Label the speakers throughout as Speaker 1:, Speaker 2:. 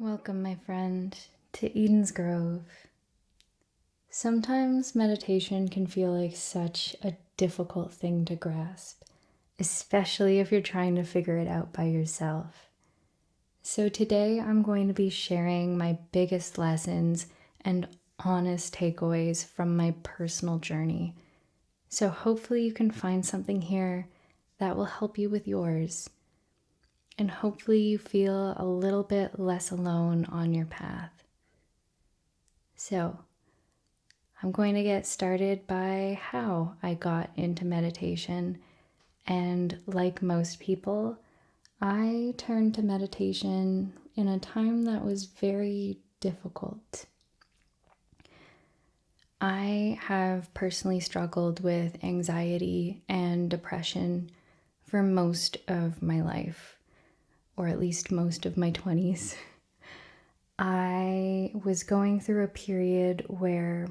Speaker 1: Welcome, my friend, to Eden's Grove. Sometimes meditation can feel like such a difficult thing to grasp, especially if you're trying to figure it out by yourself. So today I'm going to be sharing my biggest lessons and honest takeaways from my personal journey. So hopefully you can find something here that will help you with yours. And hopefully you feel a little bit less alone on your path. So, I'm going to get started by how I got into meditation. And like most people, I turned to meditation in a time that was very difficult. I have personally struggled with anxiety and depression for most of my life, or at least most of my 20s. I was going through a period where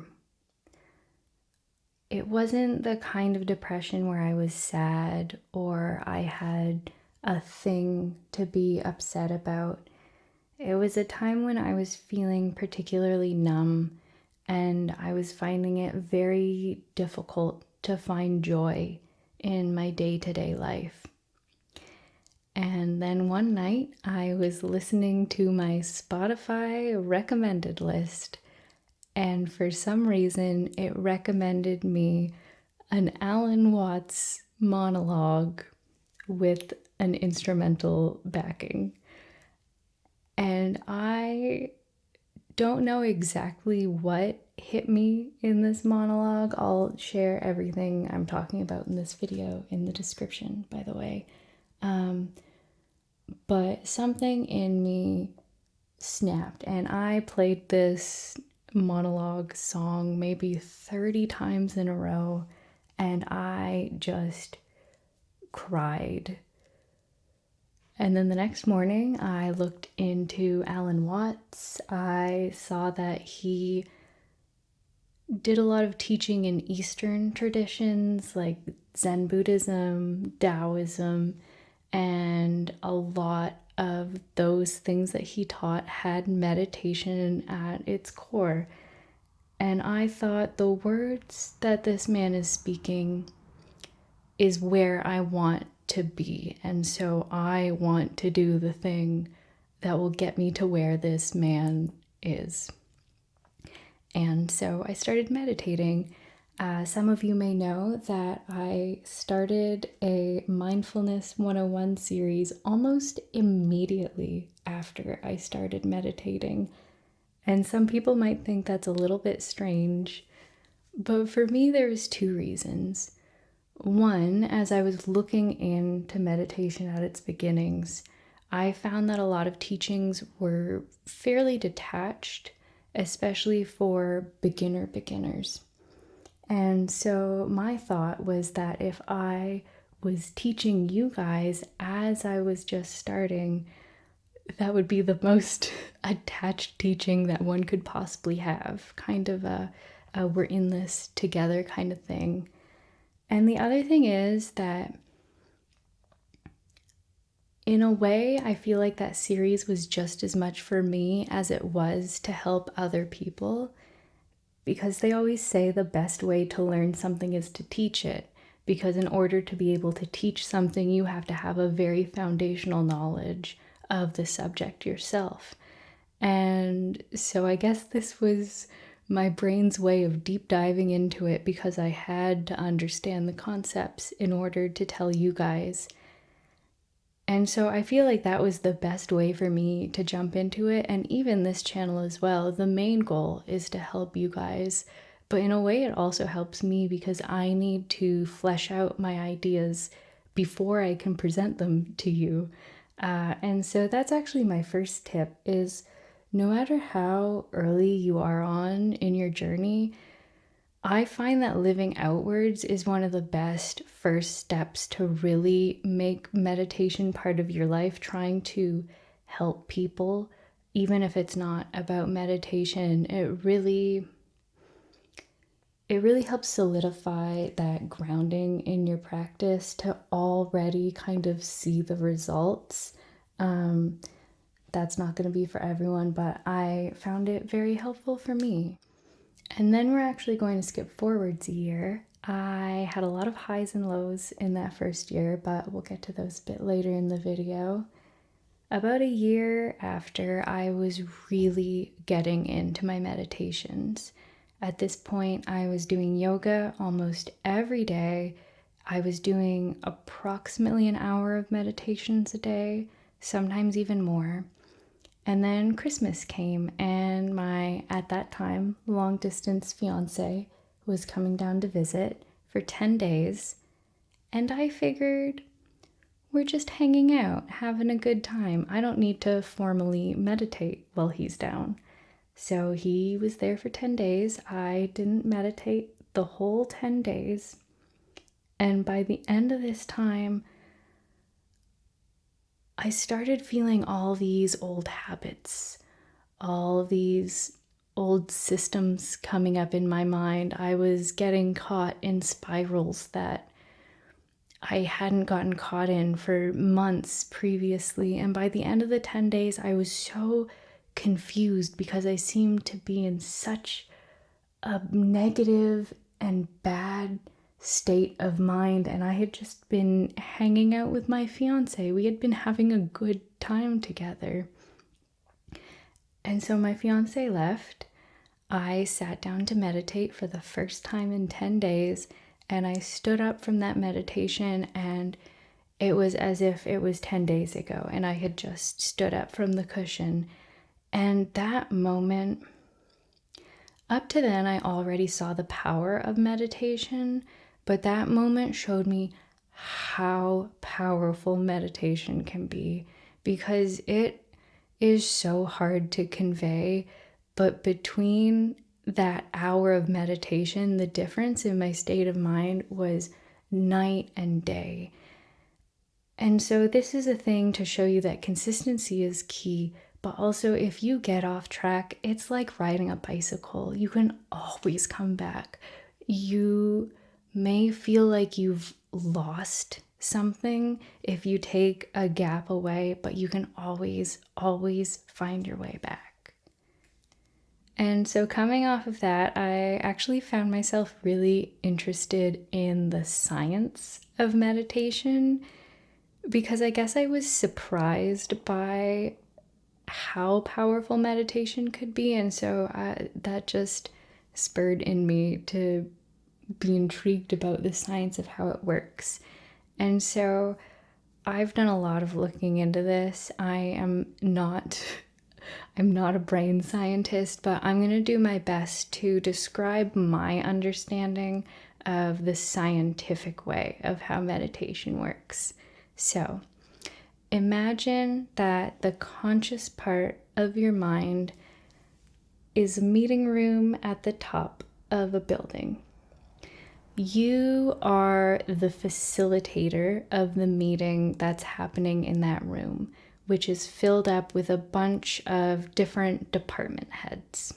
Speaker 1: it wasn't the kind of depression where I was sad or I had a thing to be upset about. It was a time when I was feeling particularly numb and I was finding it very difficult to find joy in my day-to-day life. And then one night I was listening to my Spotify recommended list, and for some reason it recommended me an Alan Watts monologue with an instrumental backing. And I don't know exactly what hit me in this monologue. I'll share everything I'm talking about in this video in the description, by the way. But something in me snapped, and I played this monologue song maybe 30 times in a row, and I just cried. And then the next morning, I looked into Alan Watts. I saw that he did a lot of teaching in Eastern traditions like Zen Buddhism, Taoism, and a lot of those things that he taught had meditation at its core. And I thought the words that this man is speaking is where I want to be. And so I want to do the thing that will get me to where this man is. And so I started meditating. Some of you may know that I started a Mindfulness 101 series almost immediately after I started meditating. And some people might think that's a little bit strange, but for me, there's two reasons. One, as I was looking into meditation at its beginnings, I found that a lot of teachings were fairly detached, especially for beginners. And so my thought was that if I was teaching you guys as I was just starting, that would be the most attached teaching that one could possibly have. Kind of a we're in this together kind of thing. And the other thing is that in a way, I feel like that series was just as much for me as it was to help other people, because they always say the best way to learn something is to teach it, because in order to be able to teach something, you have to have a very foundational knowledge of the subject yourself. And so I guess this was my brain's way of deep diving into it, because I had to understand the concepts in order to tell you guys. And so I feel like that was the best way for me to jump into it, and even this channel as well. The main goal is to help you guys, but in a way it also helps me because I need to flesh out my ideas before I can present them to you. And so that's actually my first tip is no matter how early you are on in your journey, I find that living outwards is one of the best first steps to really make meditation part of your life, trying to help people, even if it's not about meditation. It really helps solidify that grounding in your practice to already kind of see the results. that's not going to be for everyone, but I found it very helpful for me. And then we're actually going to skip forwards a year. I had a lot of highs and lows in that first year, but we'll get to those a bit later in the video. About a year after, I was really getting into my meditations. At this point, I was doing yoga almost every day. I was doing approximately an hour of meditations a day, sometimes even more. And then Christmas came, and my, at that time, long distance fiance was coming down to visit for 10 days. And I figured, we're just hanging out, having a good time. I don't need to formally meditate while he's down. So he was there for 10 days. I didn't meditate the whole 10 days. And by the end of this time, I started feeling all these old habits, all these old systems coming up in my mind. I was getting caught in spirals that I hadn't gotten caught in for months previously. And by the end of the 10 days, I was so confused because I seemed to be in such a negative and bad state of mind. And I had just been hanging out with my fiance. We had been having a good time together. And so my fiance left. I sat down to meditate for the first time in 10 days. And I stood up from that meditation, and it was as if it was 10 days ago, and I had just stood up from the cushion. And that moment, up to then, I already saw the power of meditation, but that moment showed me how powerful meditation can be, because it is so hard to convey. But between that hour of meditation, the difference in my state of mind was night and day. And so this is a thing to show you that consistency is key, but also if you get off track, it's like riding a bicycle. You can always come back. You may feel like you've lost something if you take a gap away, but you can always find your way back. And so coming off of that, I actually found myself really interested in the science of meditation, because I guess I was surprised by how powerful meditation could be. And so that just spurred in me to be intrigued about the science of how it works. And so I've done a lot of looking into this. I'm not a brain scientist, but I'm going to do my best to describe my understanding of the scientific way of how meditation works. So, imagine that the conscious part of your mind is a meeting room at the top of a building. You are the facilitator of the meeting that's happening in that room, which is filled up with a bunch of different department heads.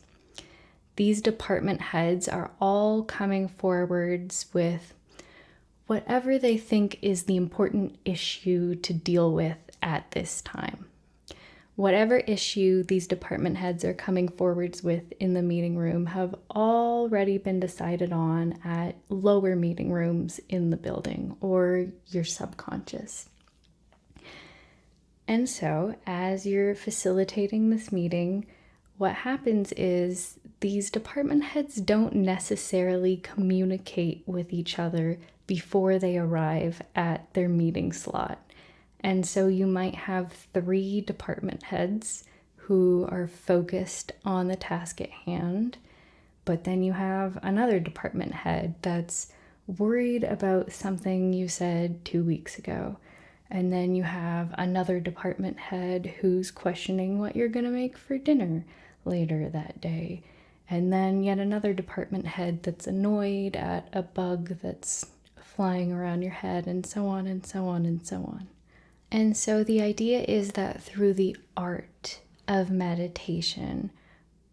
Speaker 1: These department heads are all coming forwards with whatever they think is the important issue to deal with at this time. Whatever issue these department heads are coming forwards with in the meeting room have already been decided on at lower meeting rooms in the building or your subconscious. And so, as you're facilitating this meeting, what happens is these department heads don't necessarily communicate with each other before they arrive at their meeting slot. And so you might have 3 department heads who are focused on the task at hand, but then you have another department head that's worried about something you said 2 weeks ago. And then you have another department head who's questioning what you're going to make for dinner later that day. And then yet another department head that's annoyed at a bug that's flying around your head, and so on and so on and so on. And so the idea is that through the art of meditation,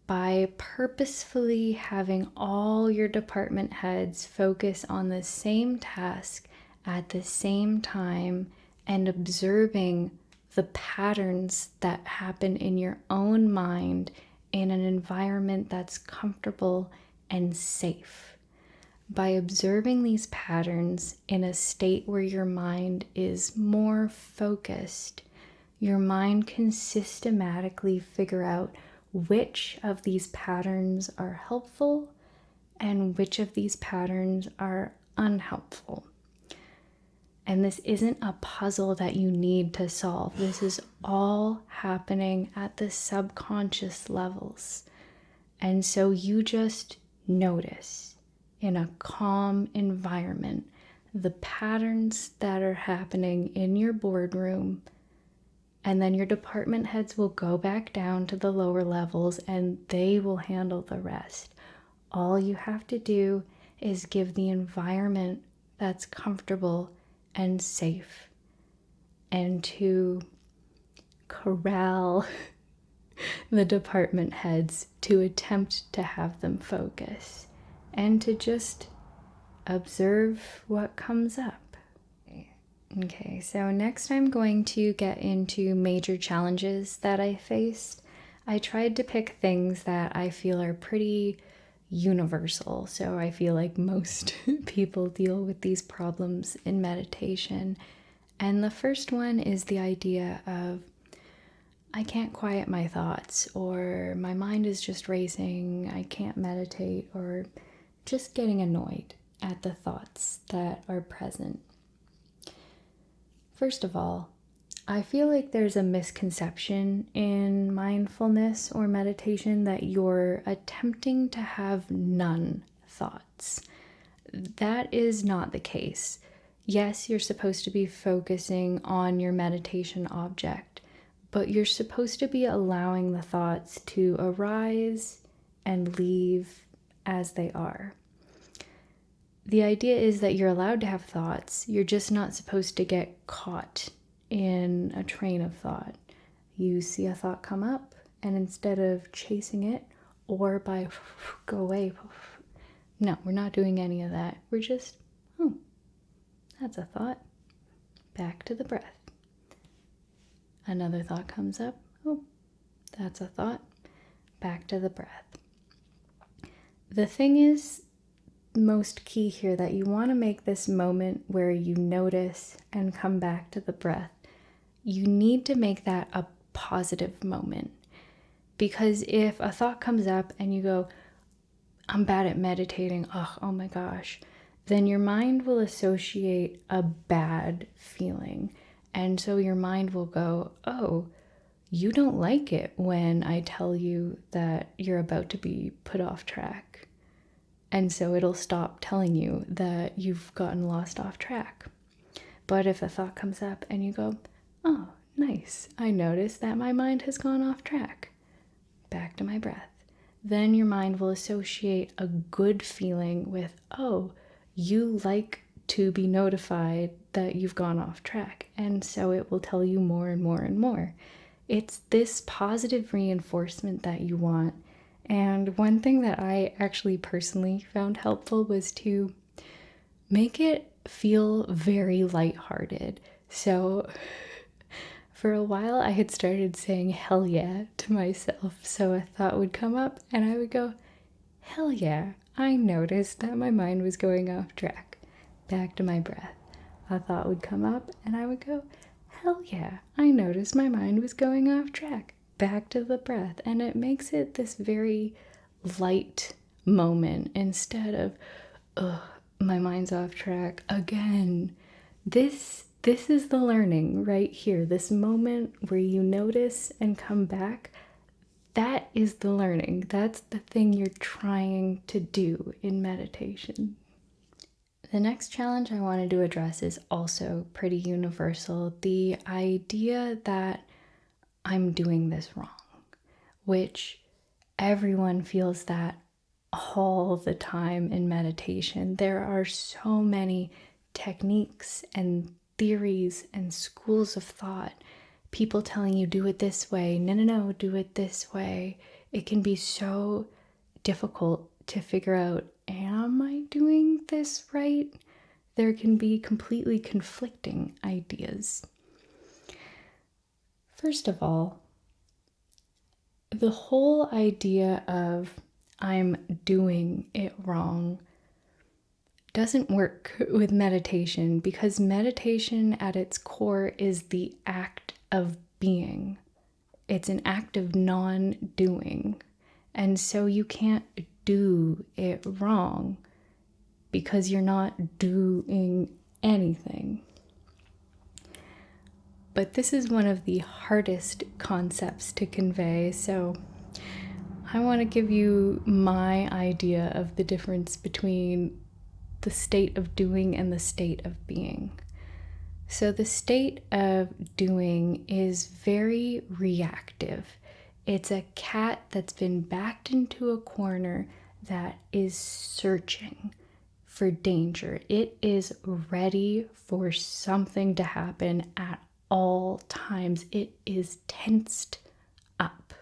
Speaker 1: by purposefully having all your department heads focus on the same task at the same time and observing the patterns that happen in your own mind in an environment that's comfortable and safe. By observing these patterns in a state where your mind is more focused, your mind can systematically figure out which of these patterns are helpful and which of these patterns are unhelpful. And this isn't a puzzle that you need to solve. This is all happening at the subconscious levels. And so you just notice in a calm environment the patterns that are happening in your boardroom. And then your department heads will go back down to the lower levels and they will handle the rest. All you have to do is give the environment that's comfortable and safe, and to corral the department heads to attempt to have them focus and to just observe what comes up. Okay, so next I'm going to get into major challenges that I faced. I tried to pick things that I feel are pretty universal. So I feel like most people deal with these problems in meditation. And the first one is the idea of I can't quiet my thoughts, or my mind is just racing, I can't meditate, or just getting annoyed at the thoughts that are present. First of all, I feel like there's a misconception in mindfulness or meditation that you're attempting to have none thoughts. That is not the case. Yes, you're supposed to be focusing on your meditation object, but you're supposed to be allowing the thoughts to arise and leave as they are. The idea is that you're allowed to have thoughts, you're just not supposed to get caught in a train of thought. You see a thought come up, and instead of chasing it or by go away, no, we're not doing any of that. We're just, oh, that's a thought. Back to the breath. Another thought comes up. Oh, that's a thought. Back to the breath. The thing is, most key here, that you want to make this moment where you notice and come back to the breath. You need to make that a positive moment, because if a thought comes up and you go, I'm bad at meditating, oh my gosh, then your mind will associate a bad feeling. And so your mind will go, oh, you don't like it when I tell you that you're about to be put off track. And so it'll stop telling you that you've gotten lost off track. But if a thought comes up and you go, oh, nice, I noticed that my mind has gone off track. Back to my breath. Then your mind will associate a good feeling with, oh, you like to be notified that you've gone off track. And so it will tell you more and more and more. It's this positive reinforcement that you want. And one thing that I actually personally found helpful was to make it feel very lighthearted. So for a while I had started saying hell yeah to myself. So a thought would come up and I would go, hell yeah, I noticed that my mind was going off track. Back to my breath. A thought would come up and I would go, hell yeah, I noticed my mind was going off track. Back to the breath. And it makes it this very light moment instead of, ugh, my mind's off track again. This is the learning right here. This moment where you notice and come back, that is the learning. That's the thing you're trying to do in meditation. The next challenge I wanted to address is also pretty universal. The idea that I'm doing this wrong, which everyone feels that all the time in meditation. There are so many techniques and theories and schools of thought. People telling you, do it this way. No, do it this way. It can be so difficult to figure out, am I doing this right? There can be completely conflicting ideas. First of all, the whole idea of I'm doing it wrong doesn't work with meditation, because meditation at its core is the act of being. It's an act of non-doing. And so you can't do it wrong because you're not doing anything. But this is one of the hardest concepts to convey, so I want to give you my idea of the difference between the state of doing and the state of being. So the state of doing is very reactive. It's a cat that's been backed into a corner that is searching for danger. It is ready for something to happen at all times. It is tensed up.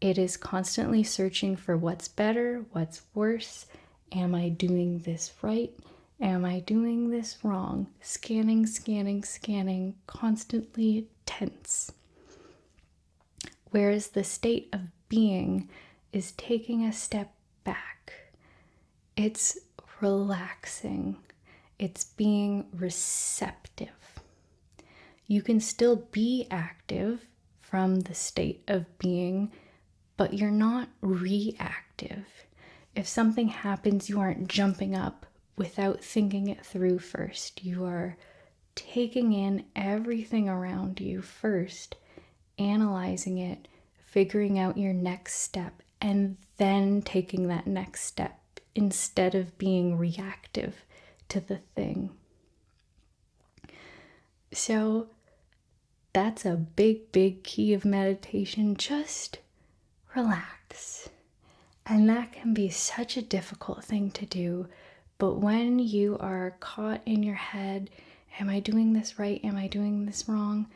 Speaker 1: It is constantly searching for what's better, what's worse. Am I doing this right? Am I doing this wrong? Scanning, scanning, scanning, constantly tense. Whereas the state of being is taking a step back. It's relaxing. It's being receptive. You can still be active from the state of being, but you're not reactive. If something happens, you aren't jumping up without thinking it through first. You are taking in everything around you first, analyzing it, figuring out your next step, and then taking that next step instead of being reactive to the thing. So that's a big, big key of meditation. Just relax. And that can be such a difficult thing to do. But when you are caught in your head, am I doing this right? Am I doing this wrong?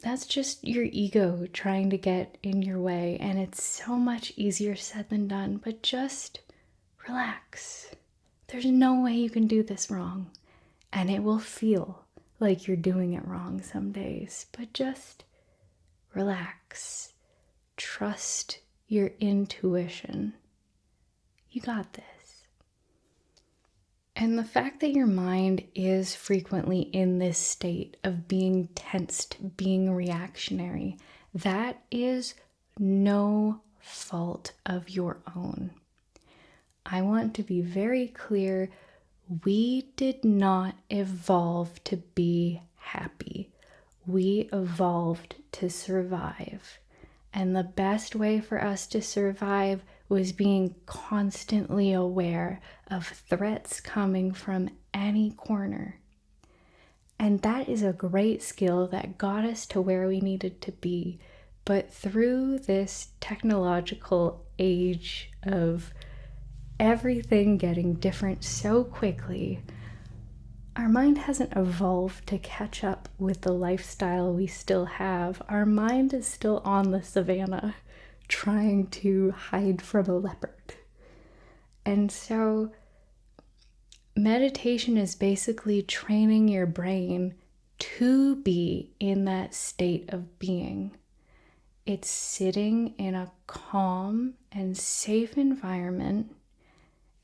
Speaker 1: That's just your ego trying to get in your way. And it's so much easier said than done. But just relax. There's no way you can do this wrong. And it will feel like you're doing it wrong some days. But just relax. Trust your intuition. You got this. And the fact that your mind is frequently in this state of being tensed, being reactionary, that is no fault of your own. I want to be very clear. We did not evolve to be happy. We evolved to survive. And the best way for us to survive was being constantly aware of threats coming from any corner. And that is a great skill that got us to where we needed to be. But through this technological age of everything getting different so quickly, our mind hasn't evolved to catch up with the lifestyle we still have. Our mind is still on the savannah, trying to hide from a leopard. And so meditation is basically training your brain to be in that state of being. It's sitting in a calm and safe environment.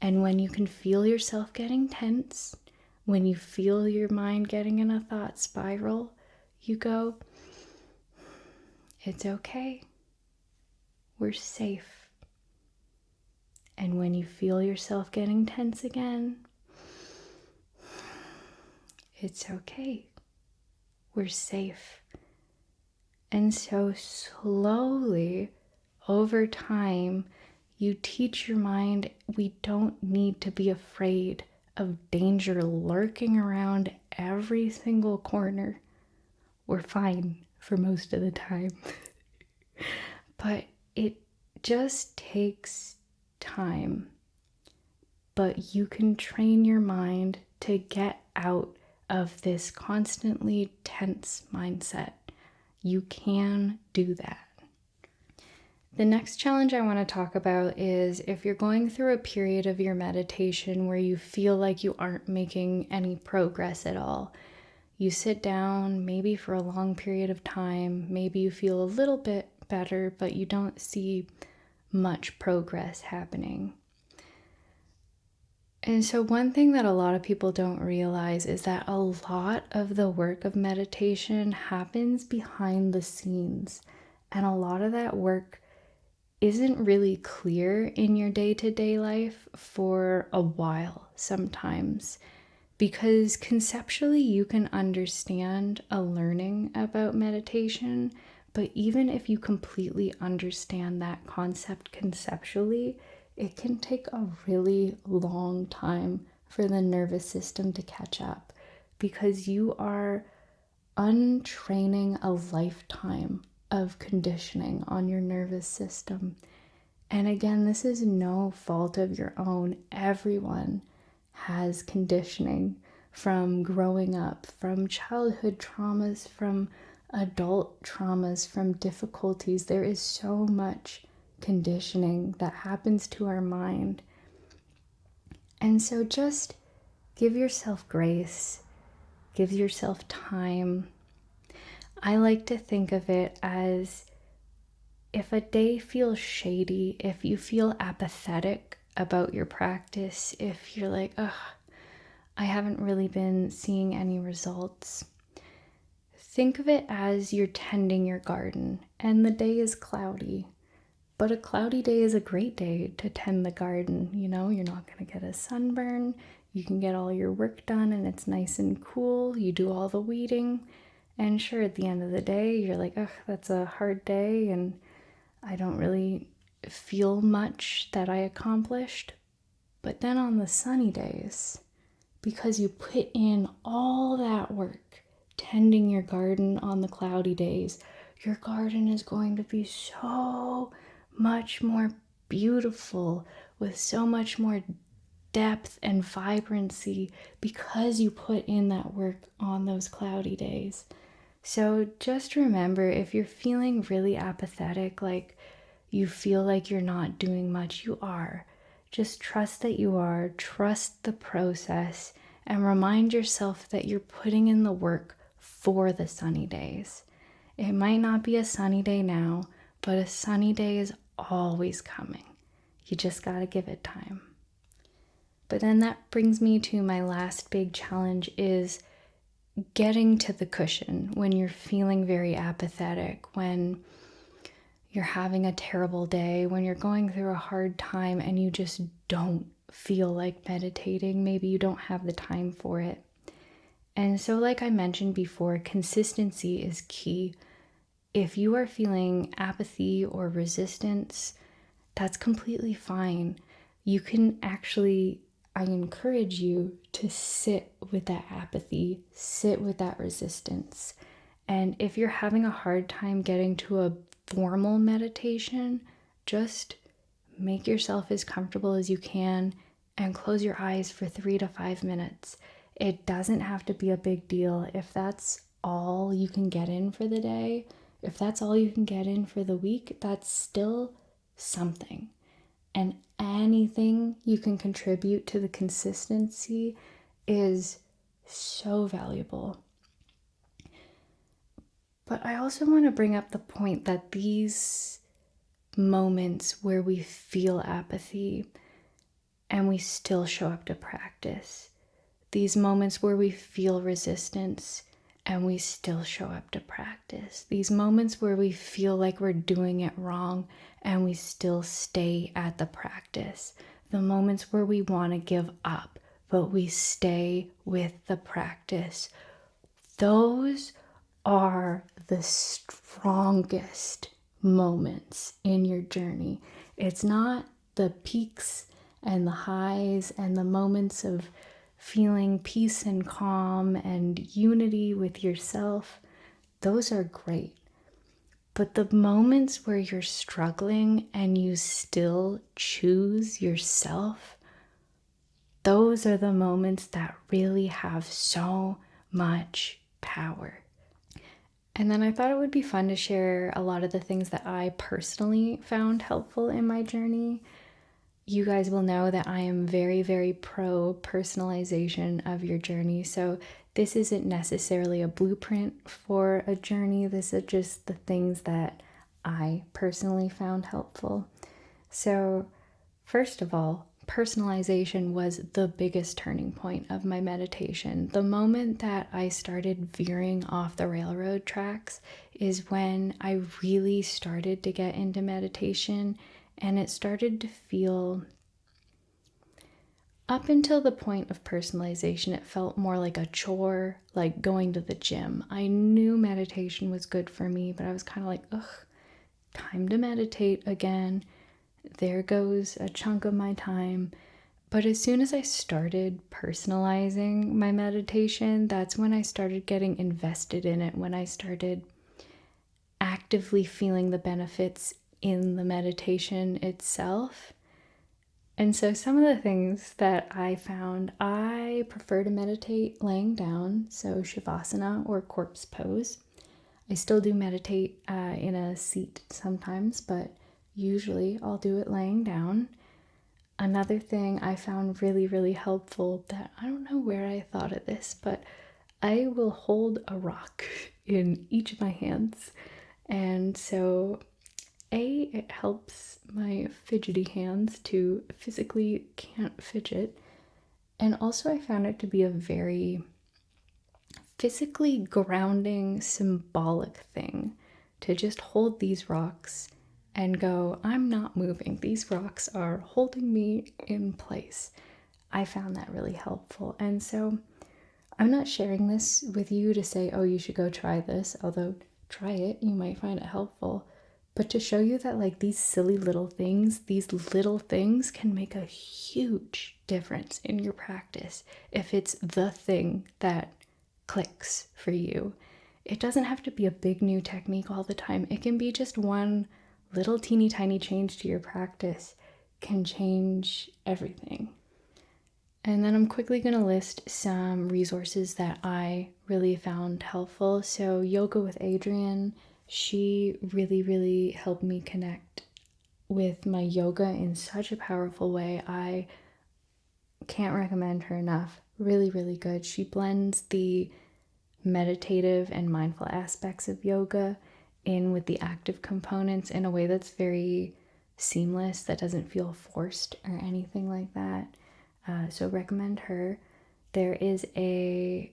Speaker 1: And when you can feel yourself getting tense, when you feel your mind getting in a thought spiral, you go, it's okay. We're safe. And when you feel yourself getting tense again, it's okay. We're safe. And so slowly, over time, you teach your mind we don't need to be afraid of danger lurking around every single corner. We're fine for most of the time. But it just takes time. But you can train your mind to get out of this constantly tense mindset. You can do that. The next challenge I want to talk about is if you're going through a period of your meditation where you feel like you aren't making any progress at all, You sit down, maybe for a long period of time, maybe you feel a little bit better, but you don't see much progress happening. And so, one thing that a lot of people don't realize is that a lot of the work of meditation happens behind the scenes. And a lot of that work isn't really clear in your day to day life for a while sometimes. Because conceptually, you can understand a learning about meditation, but even if you completely understand that concept conceptually, it can take a really long time for the nervous system to catch up because you are untraining a lifetime of conditioning on your nervous system. And again, this is no fault of your own. Everyone has conditioning from growing up, from childhood traumas, from adult traumas, from difficulties. There is so much conditioning that happens to our mind. And so just give yourself grace, give yourself time. I like to think of it as if a day feels shady, if you feel apathetic about your practice, if you're like, ugh, I haven't really been seeing any results, think of it as you're tending your garden and the day is cloudy. But a cloudy day is a great day to tend the garden. You know, you're not going to get a sunburn. You can get all your work done and it's nice and cool. You do all the weeding. And sure, at the end of the day, you're like, ugh, that's a hard day and I don't really feel much that I accomplished. But then on the sunny days, because you put in all that work tending your garden on the cloudy days, your garden is going to be so much more beautiful with so much more depth and vibrancy because you put in that work on those cloudy days. So just remember, if you're feeling really apathetic, like you feel like you're not doing much, you are. Just trust that you are, trust the process, and remind yourself that you're putting in the work for the sunny days. It might not be a sunny day now, but a sunny day is always coming. You just gotta give it time. But then that brings me to my last big challenge is getting to the cushion when you're feeling very apathetic, when you're having a terrible day, when you're going through a hard time and you just don't feel like meditating. Maybe you don't have the time for it. And so, like I mentioned before, consistency is key. If you are feeling apathy or resistance, that's completely fine. You can actually, I encourage you to sit with that apathy, sit with that resistance. And if you're having a hard time getting to a formal meditation, just make yourself as comfortable as you can and close your eyes for 3 to 5 minutes. It doesn't have to be a big deal. If that's all you can get in for the day, if that's all you can get in for the week, that's still something. And anything you can contribute to the consistency is so valuable. But I also want to bring up the point that these moments where we feel apathy and we still show up to practice, these moments where we feel resistance and we still show up to practice, these moments where we feel like we're doing it wrong and we still stay at the practice, the moments where we want to give up but we stay with the practice, those are the strongest moments in your journey. It's not the peaks and the highs and the moments of feeling peace and calm and unity with yourself. Those are great. But the moments where you're struggling and you still choose yourself, those are the moments that really have so much power. And then I thought it would be fun to share a lot of the things that I personally found helpful in my journey. You guys will know that I am very, very pro personalization of your journey. So this isn't necessarily a blueprint for a journey. This is just the things that I personally found helpful. So, first of all, personalization was the biggest turning point of my meditation. The moment that I started veering off the railroad tracks is when I really started to get into meditation, and it started to feel, up until the point of personalization, it felt more like a chore, like going to the gym. I knew meditation was good for me, but I was kind of like, ugh, time to meditate again. There goes a chunk of my time. But as soon as I started personalizing my meditation, that's when I started getting invested in it, when I started actively feeling the benefits in the meditation itself. And so some of the things that I found, I prefer to meditate laying down, so Shavasana or corpse pose. I still do meditate in a seat sometimes, but usually I'll do it laying down. Another thing I found really, really helpful, that I don't know where I thought of this, but I will hold a rock in each of my hands. And so, it helps my fidgety hands to physically can't fidget. And also, I found it to be a very physically grounding, symbolic thing to just hold these rocks and go, I'm not moving. These rocks are holding me in place. I found that really helpful. And so I'm not sharing this with you to say, oh, you should go try this, although try it, you might find it helpful. But to show you that, like, these silly little things, these little things can make a huge difference in your practice if it's the thing that clicks for you. It doesn't have to be a big new technique all the time. It can be just one little teeny tiny change to your practice can change everything. And then I'm quickly going to list some resources that I really found helpful. So Yoga with Adriene, she really, really helped me connect with my yoga in such a powerful way. I can't recommend her enough. Really, really good. She blends the meditative and mindful aspects of yoga in with the active components in a way that's very seamless, that doesn't feel forced or anything like that. So recommend her. There is a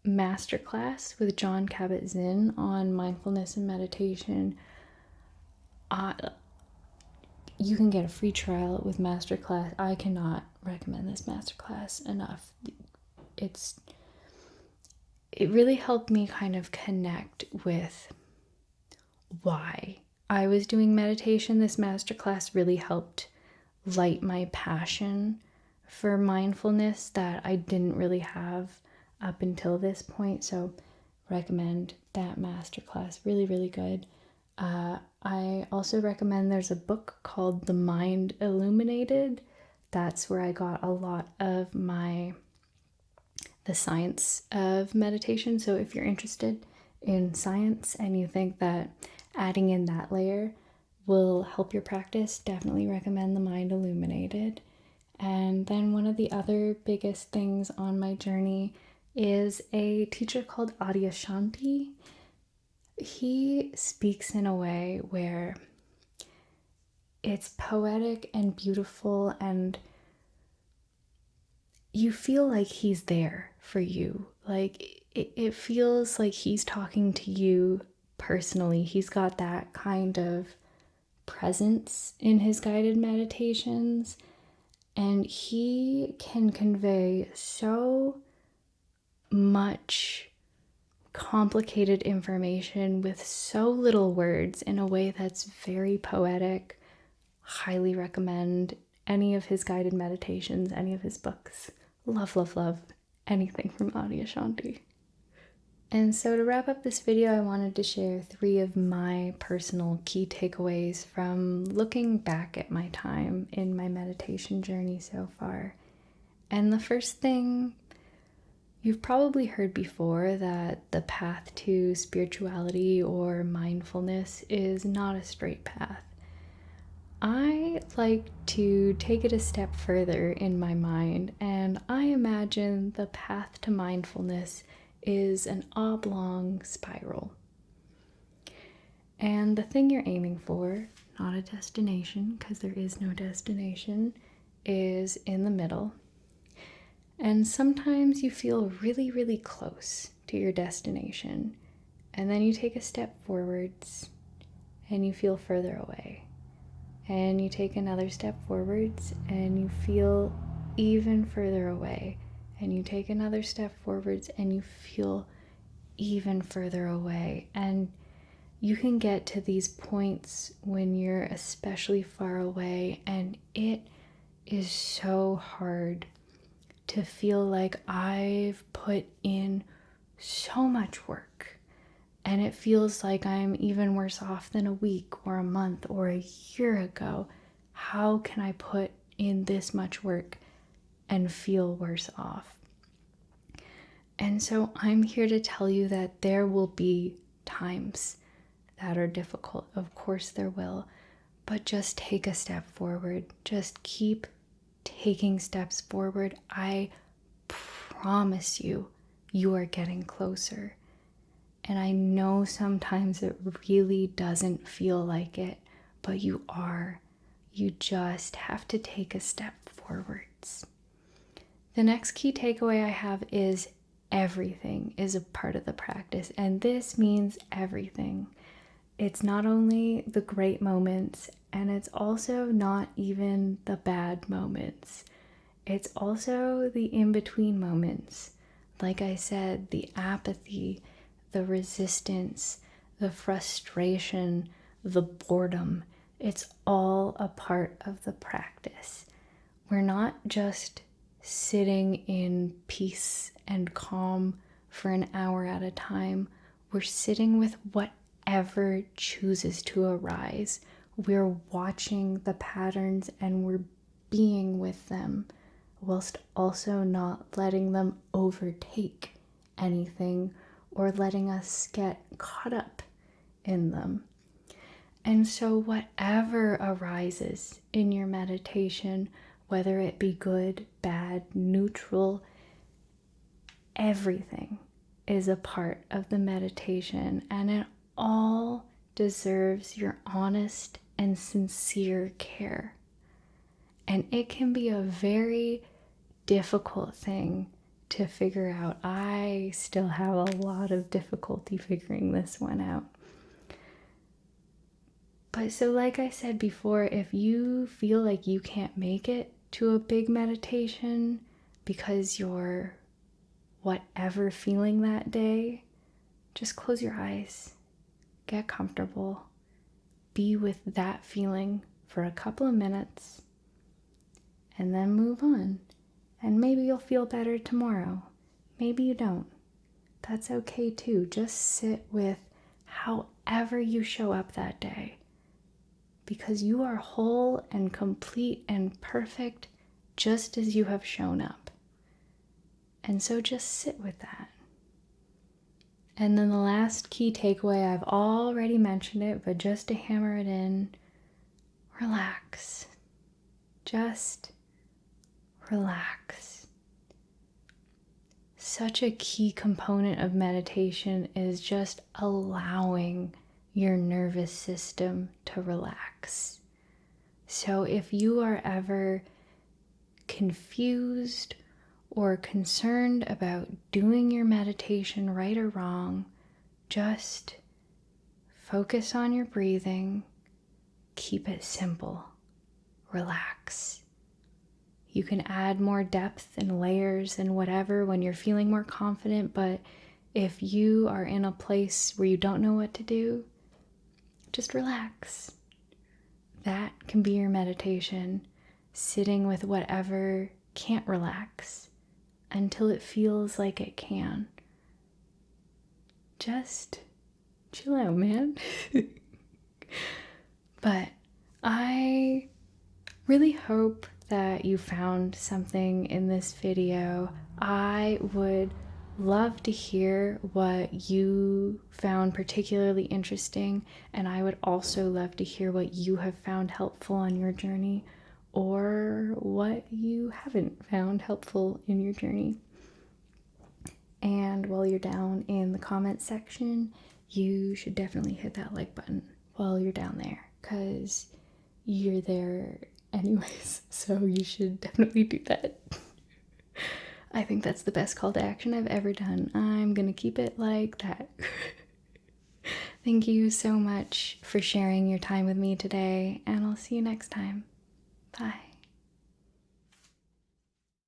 Speaker 1: masterclass with Jon Kabat-Zinn on mindfulness and meditation. You can get a free trial with masterclass. I cannot recommend this masterclass enough. It really helped me kind of connect with why I was doing meditation. This masterclass really helped light my passion for mindfulness that I didn't really have up until this point. So recommend that masterclass. Really, really good. I also recommend, there's a book called The Mind Illuminated. That's where I got a lot of the science of meditation. So if you're interested in science and you think that adding in that layer will help your practice, definitely recommend The Mind Illuminated. And then one of the other biggest things on my journey is a teacher called Adyashanti. He speaks in a way where it's poetic and beautiful, and you feel like he's there for you. Like, it feels like he's talking to you personally. He's got that kind of presence in his guided meditations, and he can convey so much complicated information with so little words in a way that's very poetic. Highly recommend any of his guided meditations, any of his books. Love, love, love anything from Adyashanti. And so to wrap up this video, I wanted to share 3 of my personal key takeaways from looking back at my time in my meditation journey so far. And the first thing, you've probably heard before, that the path to spirituality or mindfulness is not a straight path. I like to take it a step further in my mind, and I imagine the path to mindfulness is an oblong spiral. And the thing you're aiming for, not a destination, because there is no destination, is in the middle. And sometimes you feel really, really close to your destination, and then you take a step forwards and you feel further away. And you take another step forwards and you feel even further away. And you take another step forwards and you feel even further away. And you can get to these points when you're especially far away, and it is so hard to feel like I've put in so much work, and it feels like I'm even worse off than a week or a month or a year ago. How can I put in this much work and feel worse off? And so I'm here to tell you that there will be times that are difficult. Of course there will, but just take a step forward. Just keep taking steps forward. I promise you, you are getting closer. And I know sometimes it really doesn't feel like it, but you are. You just have to take a step forwards. The next key takeaway I have is everything is a part of the practice, and this means everything. It's not only the great moments, and it's also not even the bad moments. It's also the in-between moments. Like I said, the apathy, the resistance, the frustration, the boredom. It's all a part of the practice. We're not just sitting in peace and calm for an hour at a time. We're sitting with whatever chooses to arise. We're watching the patterns and we're being with them, whilst also not letting them overtake anything or letting us get caught up in them. And so whatever arises in your meditation, whether it be good, bad, neutral, everything is a part of the meditation, and it all deserves your honest and sincere care. And it can be a very difficult thing to figure out. I still have a lot of difficulty figuring this one out. But so like I said before, if you feel like you can't make it to a big meditation because you're whatever feeling that day, just close your eyes, get comfortable, be with that feeling for a couple of minutes, and then move on. And maybe you'll feel better tomorrow. Maybe you don't. That's okay too. Just sit with however you show up that day, because you are whole and complete and perfect just as you have shown up. And so just sit with that. And then the last key takeaway, I've already mentioned it, but just to hammer it in, relax. Just relax. Such a key component of meditation is just allowing your nervous system to relax. So if you are ever confused or concerned about doing your meditation right or wrong, just focus on your breathing. Keep it simple. Relax. You can add more depth and layers and whatever when you're feeling more confident, but if you are in a place where you don't know what to do, just relax. That can be your meditation, sitting with whatever can't relax until it feels like it can. Just chill out, man. But I really hope that you found something in this video. I would love to hear what you found particularly interesting, and I would also love to hear what you have found helpful on your journey or what you haven't found helpful in your journey. And while you're down in the comments section, you should definitely hit that like button while you're down there because you're there anyways, so you should definitely do that. I think that's the best call to action I've ever done. I'm gonna keep it like that. Thank you so much for sharing your time with me today, and I'll see you next time. Bye.